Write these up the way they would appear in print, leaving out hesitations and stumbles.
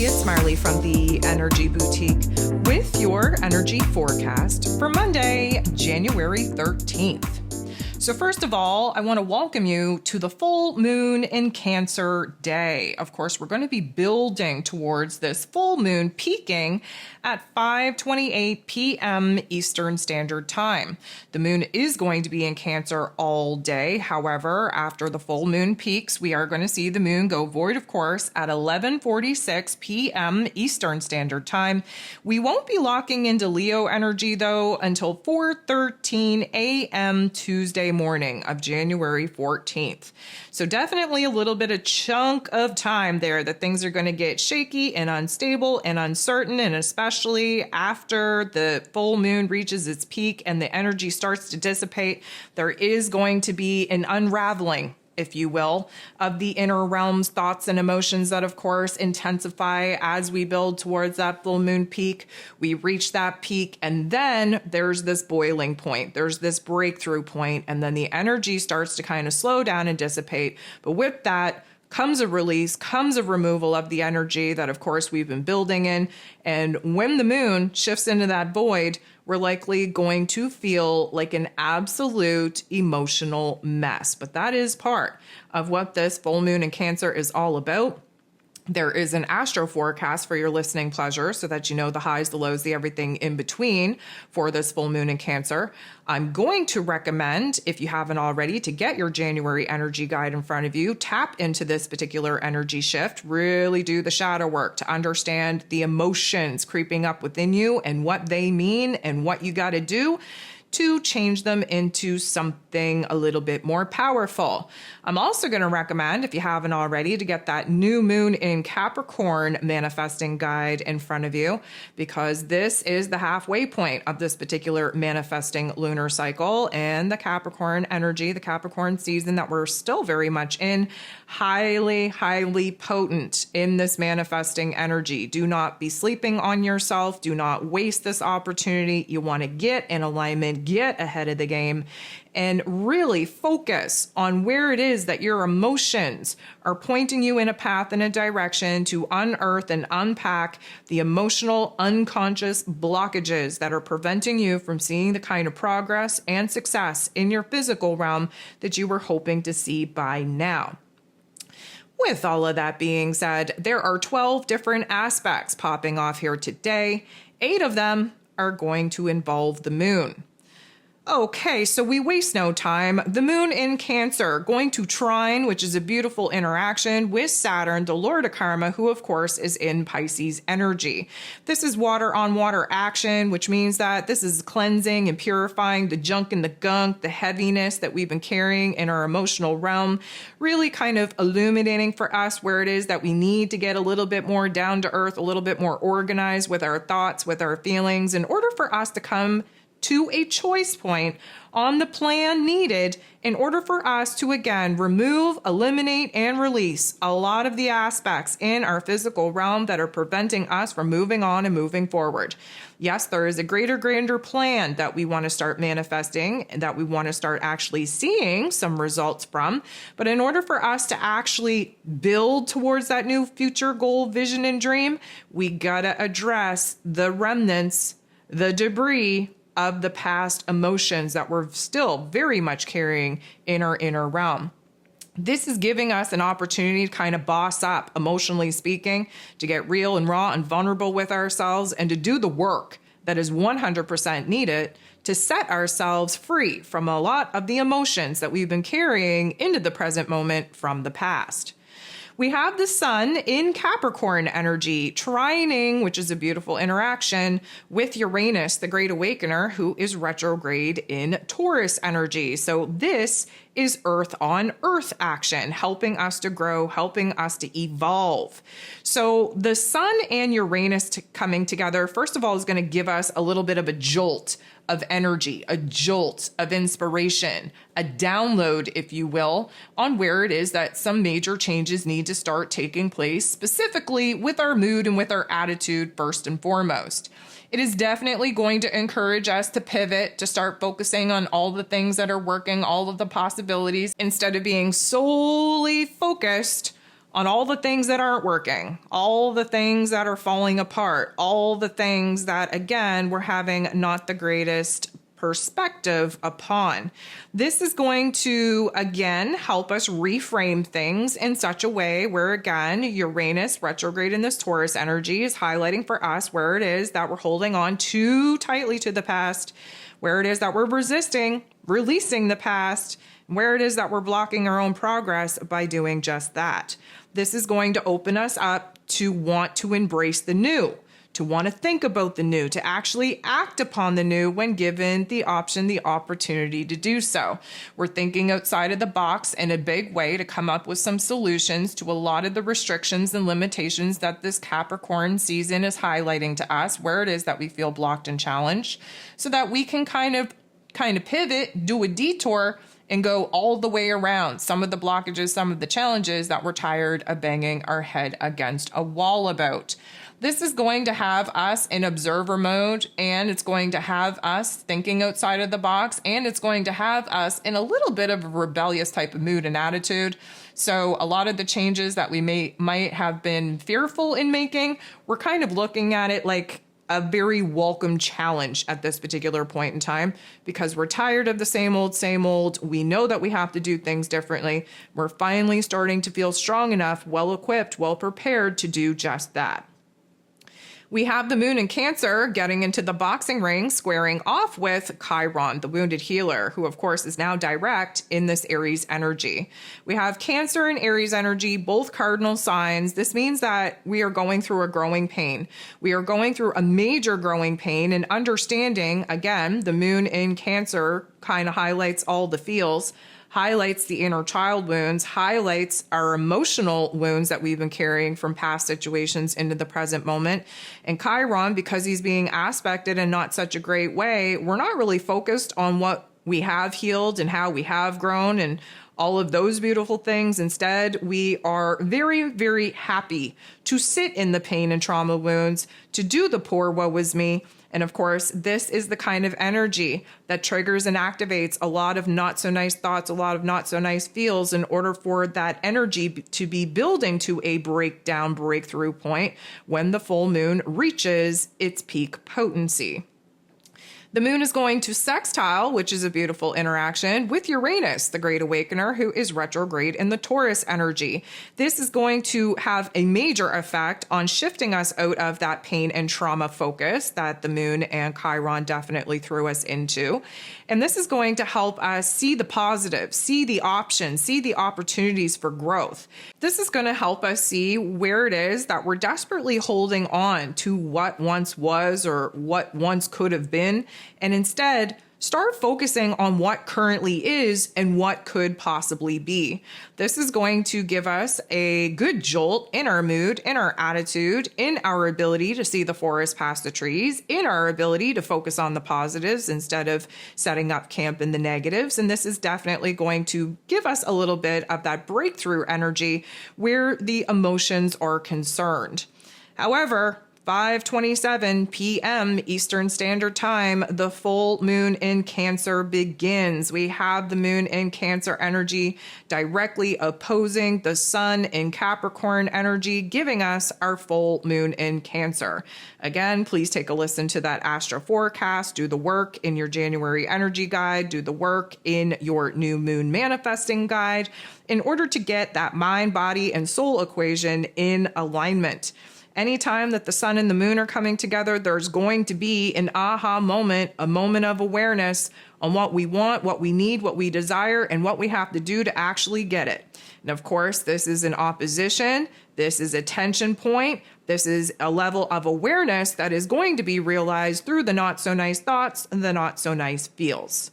it's Marley from the Energy Boutique with your energy forecast for Monday, January 13th. So first of all, I want to welcome you to the full moon in Cancer day. Of course, we're going to be building towards this full moon peaking at 5:28 p.m. Eastern Standard Time. The moon is going to be in Cancer all day. However, after the full moon peaks, we are going to see the moon go void, of course, at 11:46 p.m. Eastern Standard Time. We won't be locking into Leo energy, though, until 4:13 a.m. Tuesday morning of January 14th. So definitely a little bit of chunk of time there that things are going to get shaky and unstable and uncertain, and especially after the full moon reaches its peak and the energy starts to dissipate, there is going to be an unraveling, if you will, of the inner realms, thoughts and emotions that, of course, intensify as we build towards that full moon peak. We reach that peak, and then there's this boiling point. There's this breakthrough point, and then the energy starts to kind of slow down and dissipate. But with that comes a release, comes a removal of the energy that, of course, we've been building in. And when the moon shifts into that void, we're likely going to feel like an absolute emotional mess. But that is part of what this full moon in Cancer is all about. There is an astro forecast for your listening pleasure so that you know the highs, the lows, the everything in between for this full moon in Cancer. I'm going to recommend, if you haven't already, to get your January energy guide in front of you, tap into this particular energy shift, really do the shadow work to understand the emotions creeping up within you and what they mean and what you got to do to change them into something a little bit more powerful. I'm also going to recommend, if you haven't already, to get that new moon in Capricorn manifesting guide in front of you, because this is the halfway point of this particular manifesting lunar cycle, and the Capricorn energy, the Capricorn season that we're still very much in, highly, highly potent in this manifesting energy. Do not be sleeping on yourself. Do not waste this opportunity. You want to get in alignment, get ahead of the game, and really focus on where it is that your emotions are pointing you in a path and a direction to unearth and unpack the emotional unconscious blockages that are preventing you from seeing the kind of progress and success in your physical realm that you were hoping to see by now. With all of that being said, there are 12 different aspects popping off here today. 8 of them are going to involve the moon. Okay, so we waste no time. The moon in Cancer going to trine, which is a beautiful interaction with Saturn, the Lord of Karma, who of course is in Pisces energy. This is water on water action, which means that this is cleansing and purifying the junk and the gunk, the heaviness that we've been carrying in our emotional realm, really kind of illuminating for us where it is that we need to get a little bit more down to earth, a little bit more organized with our thoughts, with our feelings, in order for us to come to a choice point on the plan needed in order for us to, again, remove, eliminate, and release a lot of the aspects in our physical realm that are preventing us from moving on and moving forward. Yes, there is a greater, grander plan that we want to start manifesting and that we want to start actually seeing some results from. But in order for us to actually build towards that new future goal, vision, and dream, we gotta address the remnants, the debris of the past emotions that we're still very much carrying in our inner realm. This is giving us an opportunity to kind of boss up, emotionally speaking, to get real and raw and vulnerable with ourselves, and to do the work that is 100% needed to set ourselves free from a lot of the emotions that we've been carrying into the present moment from the past. We have the sun in Capricorn energy, trining, which is a beautiful interaction with Uranus, the Great Awakener, who is retrograde in Taurus energy. So this is earth on earth action, helping us to grow, helping us to evolve. So the sun and Uranus coming together, first of all, is going to give us a little bit of a jolt of energy, a jolt of inspiration, a download, if you will, on where it is that some major changes need to start taking place, specifically with our mood and with our attitude first and foremost. It is definitely going to encourage us to pivot, to start focusing on all the things that are working, all of the possibilities, instead of being solely focused on all the things that aren't working, all the things that are falling apart, all the things that, again, we're having not the greatest perspective upon. This is going to, again, help us reframe things in such a way where, again, Uranus retrograde in this Taurus energy is highlighting for us where it is that we're holding on too tightly to the past, where it is that we're resisting releasing the past, where it is that we're blocking our own progress by doing just that. This is going to open us up to want to embrace the new, to want to think about the new, to actually act upon the new when given the option, the opportunity to do so. We're thinking outside of the box in a big way to come up with some solutions to a lot of the restrictions and limitations that this Capricorn season is highlighting to us, where it is that we feel blocked and challenged, so that we can kind of pivot, do a detour, and go all the way around some of the blockages, some of the challenges that we're tired of banging our head against a wall about. This is going to have us in observer mode, and it's going to have us thinking outside of the box, and it's going to have us in a little bit of a rebellious type of mood and attitude. So a lot of the changes that we might have been fearful in making, we're kind of looking at it like a very welcome challenge at this particular point in time, because we're tired of the same old. We know that we have to do things differently. We're finally starting to feel strong enough, well equipped, well prepared to do just that. We have the moon in Cancer getting into the boxing ring, squaring off with Chiron, the wounded healer, who of course is now direct in this Aries energy. We have Cancer and Aries energy, both cardinal signs. This means that we are going through a growing pain. We are going through a major growing pain, and understanding, again, the moon in Cancer kind of highlights all the feels, highlights the inner child wounds, highlights our emotional wounds that we've been carrying from past situations into the present moment. And Chiron, because he's being aspected in not such a great way, we're not really focused on what we have healed and how we have grown and all of those beautiful things. Instead, we are very, very happy to sit in the pain and trauma wounds, to do the poor woe is me. And of course, this is the kind of energy that triggers and activates a lot of not so nice thoughts, a lot of not so nice feels, in order for that energy to be building to a breakdown, breakthrough point when the full moon reaches its peak potency. The moon is going to sextile, which is a beautiful interaction, with Uranus, the Great Awakener, who is retrograde in the Taurus energy. This is going to have a major effect on shifting us out of that pain and trauma focus that the moon and Chiron definitely threw us into. And this is going to help us see the positives, see the options, see the opportunities for growth. This is going to help us see where it is that we're desperately holding on to what once was or what once could have been, and instead start focusing on what currently is and what could possibly be. This is going to give us a good jolt in our mood, in our attitude, in our ability to see the forest past the trees, in our ability to focus on the positives instead of setting up camp in the negatives. And this is definitely going to give us a little bit of that breakthrough energy where the emotions are concerned. However, 5:27 p.m. Eastern Standard Time, the full moon in Cancer begins. We have the moon in Cancer energy directly opposing the sun in Capricorn energy, giving us our full moon in Cancer. Again, please take a listen to that astro forecast, do the work in your January energy guide, do the work in your new moon manifesting guide in order to get that mind, body, and soul equation in alignment. Anytime that the sun and the moon are coming together, there's going to be an aha moment, a moment of awareness on what we want, what we need, what we desire, and what we have to do to actually get it. And of course, this is an opposition. This is a tension point. This is a level of awareness that is going to be realized through the not so nice thoughts and the not so nice feels.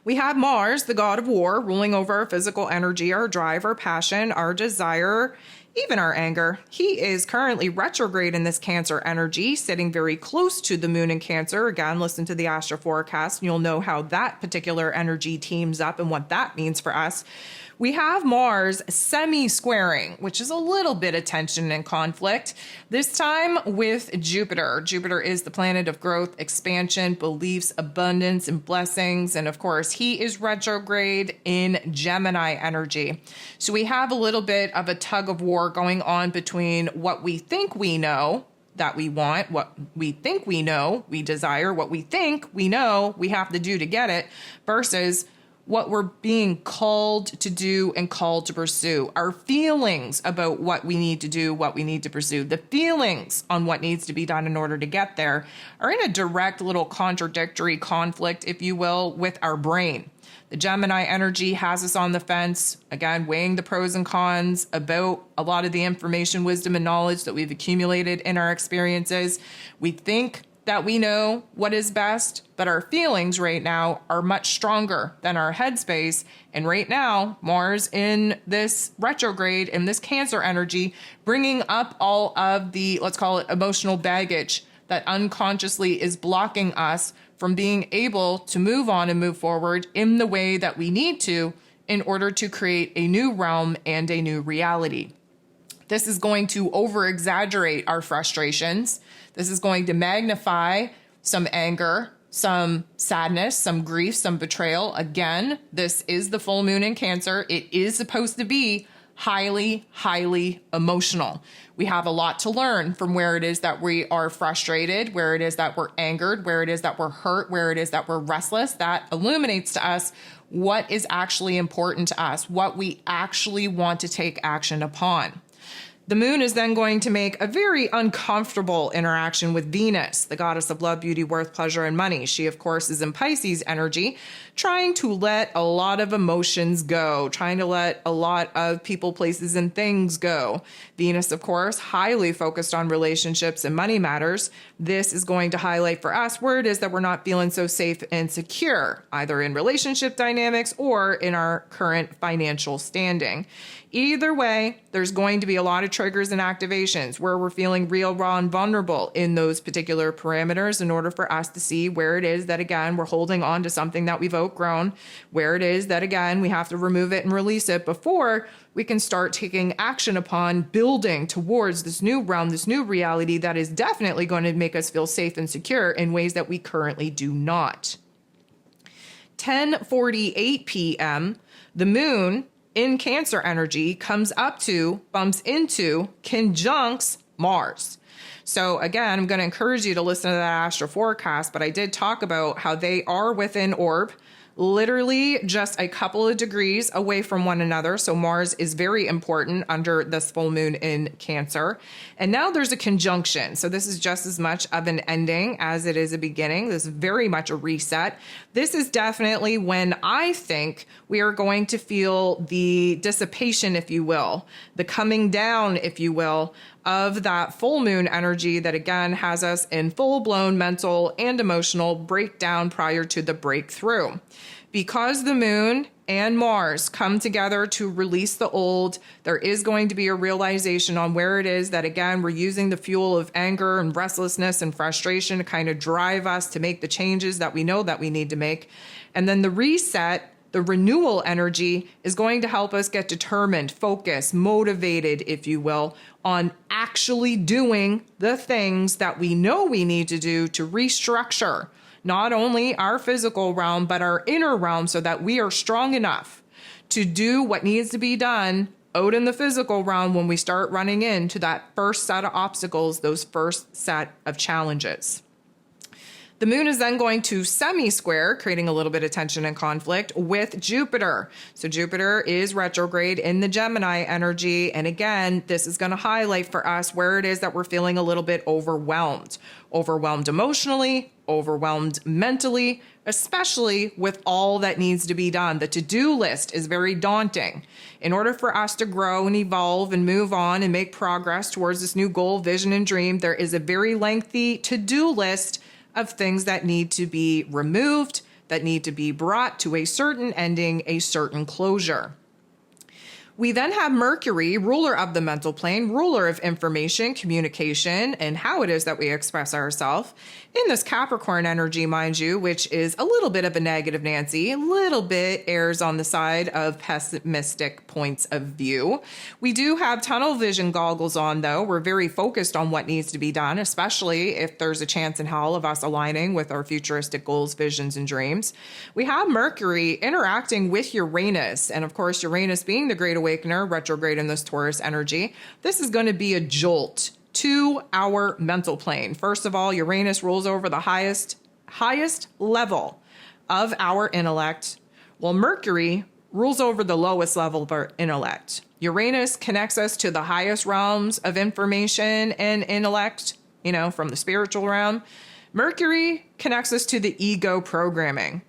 We have Mars, the god of war, ruling over our physical energy, our drive, our passion, our desire, even our anger. He is currently retrograde in this Cancer energy, sitting very close to the moon in Cancer. Again, listen to the astro forecast and you'll know how that particular energy teams up and what that means for us. We have Mars semi-squaring, which is a little bit of tension and conflict, this time with Jupiter. Jupiter is the planet of growth, expansion, beliefs, abundance, and blessings. And of course, he is retrograde in Gemini energy. So we have a little bit of a tug of war going on between what we think we know that we want, what we think we know, we desire, what we think we know we have to do to get it, versus what we're being called to do and called to pursue. Our feelings about what we need to do, what we need to pursue, the feelings on what needs to be done in order to get there are in a direct little contradictory conflict, if you will, with our brain. The Gemini energy has us on the fence, again, weighing the pros and cons about a lot of the information, wisdom, and knowledge that we've accumulated in our experiences. We think that we know what is best, but our feelings right now are much stronger than our headspace. And right now, Mars in this retrograde, in this Cancer energy, bringing up all of the, let's call it emotional baggage that unconsciously is blocking us from being able to move on and move forward in the way that we need to in order to create a new realm and a new reality. This is going to over-exaggerate our frustrations. This is going to magnify some anger, some sadness, some grief, some betrayal. Again, this is the full moon in Cancer. It is supposed to be highly, highly emotional. We have a lot to learn from where it is that we are frustrated, where it is that we're angered, where it is that we're hurt, where it is that we're restless. That illuminates to us what is actually important to us, what we actually want to take action upon. The moon is then going to make a very uncomfortable interaction with Venus, the goddess of love, beauty, worth, pleasure, and money. She, of course, is in Pisces energy, trying to let a lot of emotions go, trying to let a lot of people, places, and things go. Venus, of course, highly focused on relationships and money matters. This is going to highlight for us where it is that we're not feeling so safe and secure, either in relationship dynamics or in our current financial standing. Either way, there's going to be a lot of triggers and activations where we're feeling real, raw, and vulnerable in those particular parameters in order for us to see where it is that, again, we're holding on to something that we've outgrown, where it is that, again, we have to remove it and release it before we can start taking action upon building towards this new realm, this new reality that is definitely going to make us feel safe and secure in ways that we currently do not. 10:48 p.m., the moon in Cancer energy comes up to, bumps into, conjuncts Mars. So again, I'm going to encourage you to listen to that astro forecast, but I did talk about how they are within orb, literally just a couple of degrees away from one another. So Mars is very important under this full moon in Cancer. And now there's a conjunction. So this is just as much of an ending as it is a beginning. This is very much a reset. This is definitely when I think we are going to feel the dissipation, if you will, the coming down, if you will, of that full moon energy that again has us in full-blown mental and emotional breakdown prior to the breakthrough. Because the moon and Mars come together to release the old, there is going to be a realization on where it is that, again, we're using the fuel of anger and restlessness and frustration to kind of drive us to make the changes that we know that we need to make. And then the reset, the renewal energy, is going to help us get determined, focused, motivated, if you will, on actually doing the things that we know we need to do to restructure not only our physical realm, but our inner realm so that we are strong enough to do what needs to be done out in the physical realm when we start running into that first set of obstacles, those first set of challenges. The moon is then going to semi-square, creating a little bit of tension and conflict with Jupiter. So Jupiter is retrograde in the Gemini energy. And again, this is going to highlight for us where it is that we're feeling a little bit overwhelmed. Overwhelmed emotionally, overwhelmed mentally, especially with all that needs to be done. The to-do list is very daunting. In order for us to grow and evolve and move on and make progress towards this new goal, vision, and dream, there is a very lengthy to-do list of things that need to be removed, that need to be brought to a certain ending, a certain closure. We then have Mercury, ruler of the mental plane, ruler of information, communication, and how it is that we express ourselves in this Capricorn energy, mind you, which is a little bit of a negative Nancy, a little bit errs on the side of pessimistic points of view. We do have tunnel vision goggles on, though. We're very focused on what needs to be done, especially if there's a chance in hell of us aligning with our futuristic goals, visions, and dreams. We have Mercury interacting with Uranus, and of course, Uranus being the Great Awakener, retrograde in this Taurus energy. This is going to be a jolt to our mental plane. First of all, Uranus rules over the highest level of our intellect, while Mercury rules over the lowest level of our intellect. Uranus connects us to the highest realms of information and intellect, from the spiritual realm. Mercury connects us to the ego programming.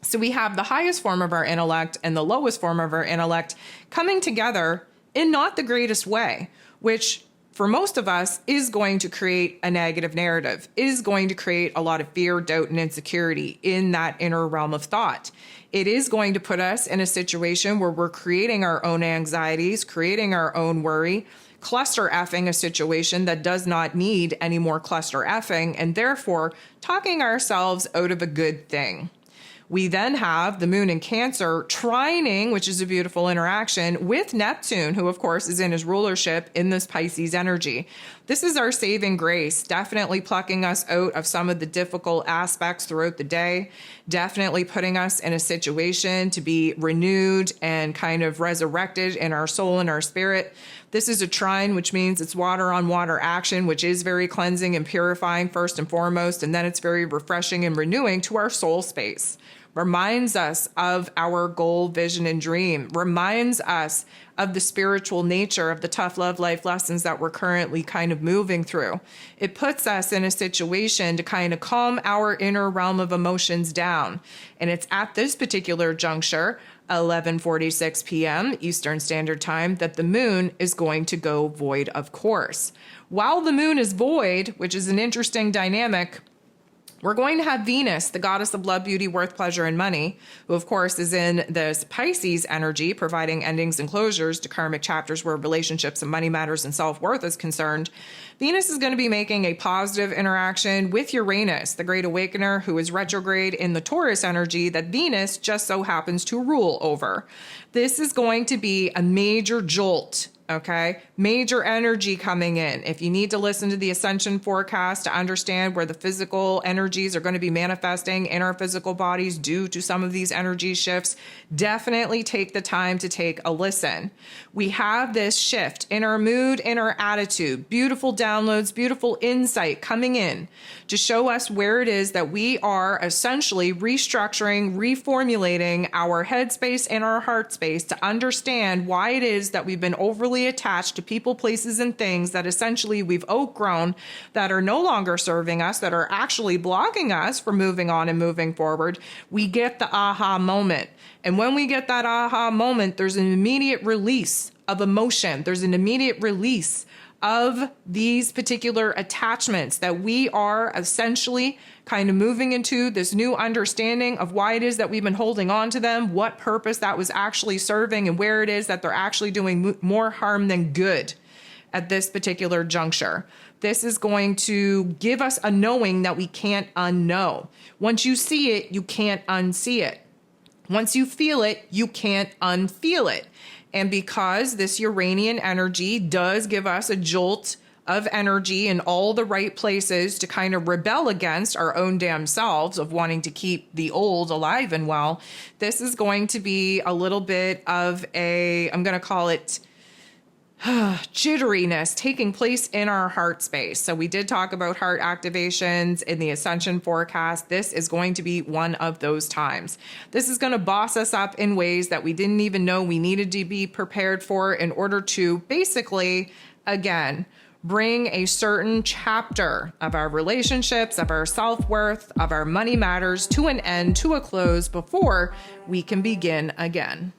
So we have the highest form of our intellect and the lowest form of our intellect coming together in not the greatest way, which for most of us is going to create a negative narrative, is going to create a lot of fear, doubt, and insecurity in that inner realm of thought. It is going to put us in a situation where we're creating our own anxieties, creating our own worry, cluster effing a situation that does not need any more cluster effing, and therefore talking ourselves out of a good thing. We then have the moon in Cancer trining, which is a beautiful interaction, with Neptune, who of course is in his rulership in this Pisces energy. This is our saving grace, definitely plucking us out of some of the difficult aspects throughout the day, definitely putting us in a situation to be renewed and kind of resurrected in our soul and our spirit. This is a trine, which means it's water on water action, which is very cleansing and purifying first and foremost, and then it's very refreshing and renewing to our soul space. Reminds us of our goal, vision, and dream, reminds us of the spiritual nature of the tough love life lessons that we're currently kind of moving through. It puts us in a situation to kind of calm our inner realm of emotions down. And it's at this particular juncture, 11:46 p.m. Eastern Standard Time, that the moon is going to go void, of course. While the moon is void, which is an interesting dynamic, we're going to have Venus, the goddess of love, beauty, worth, pleasure, and money, who of course is in this Pisces energy, providing endings and closures to karmic chapters where relationships and money matters and self-worth is concerned. Venus is going to be making a positive interaction with Uranus, the Great Awakener, who is retrograde in the Taurus energy that Venus just so happens to rule over. This is going to be a major jolt. Okay, major energy coming in. If you need to listen to the ascension forecast to understand where the physical energies are going to be manifesting in our physical bodies due to some of these energy shifts, definitely take the time to take a listen. We have this shift in our mood, in our attitude, beautiful downloads, beautiful insight coming in to show us where it is that we are essentially restructuring, reformulating our headspace and our heart space to understand why it is that we've been overly attached to people, places, and things that essentially we've outgrown, that are no longer serving us, that are actually blocking us from moving on and moving forward. We get the aha moment. And when we get that aha moment, there's an immediate release of emotion. There's an immediate release of these particular attachments that we are essentially kind of moving into this new understanding of why it is that we've been holding on to them, what purpose that was actually serving, and where it is that they're actually doing more harm than good at this particular juncture. This is going to give us a knowing that we can't unknow. Once you see it, you can't unsee it. Once you feel it, you can't unfeel it. And because this Uranian energy does give us a jolt of energy in all the right places to kind of rebel against our own damn selves of wanting to keep the old alive and well, this is going to be a little bit of a, I'm going to call it jitteriness taking place in our heart space. So we did talk about heart activations in the ascension forecast. This is going to be one of those times. This is going to boss us up in ways that we didn't even know we needed to be prepared for in order to basically, again, bring a certain chapter of our relationships, of our self-worth, of our money matters to an end, to a close before we can begin again.